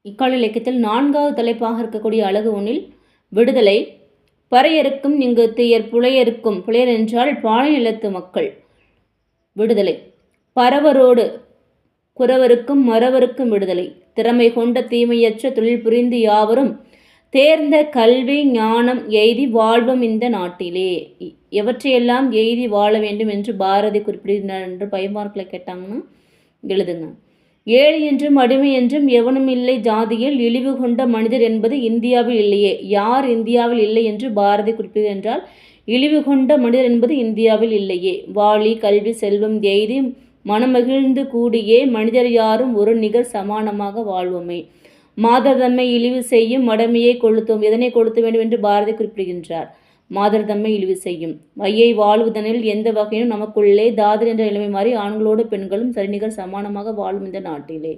இக்கால இலக்கியத்தில் 4வது தலைப்பாக இருக்கக்கூடிய அழகு ஒன்றில் விடுதலை. பறையறுக்கும் இங்கு துயர் புலையறுக்கும். புலையர் என்றால் பாலை நிலத்து மக்கள். விடுதலை பரவரோடு குறவருக்கும் மறவருக்கும் விடுதலை. திறமை கொண்ட தீமையற்ற தொழில் புரிந்து யாவரும் தேர்ந்த கல்வி ஞானம் எய்தி வாழ்வும் இந்த நாட்டிலே. எவற்றையெல்லாம் எய்தி வாழ வேண்டும் என்று பாரதி குறிப்பிடுகிறார் என்று பயன்பார்களை கேட்டாங்கன்னா எழுதுங்க. ஏழை என்றும் அடிமை என்றும் எவனும் இல்லை ஜாதியில் இழிவு கொண்ட மனிதர் என்பது இந்தியாவில் இல்லையே. யார் இந்தியாவில் இல்லை என்று பாரதி குறிப்பிடுகிறார் என்றால் இழிவு கொண்ட மனிதர் என்பது இந்தியாவில் இல்லையே. வாழி கல்வி செல்வம் எய்தி மனமகிழ்ந்து கூடியே மனிதர் யாரும் ஒரு நிகர் சமானமாக வாழ்வோமே. மாதர் தம்மை இழிவு செய்யும் மடமையை கொளுத்தும். எதனை கொளுத்த வேண்டும் என்று பாரதி குறிப்பிடுகின்றார். மாதர் தம்மை இழிவு செய்யும் வையை வாழ்வதனில் எந்த வகையிலும் நமக்குள்ளே தாதர் என்ற நிலைமை மாறி ஆண்களோடு பெண்களும் சரிநிகர் சமானமாக வாழும் இந்த நாட்டிலே.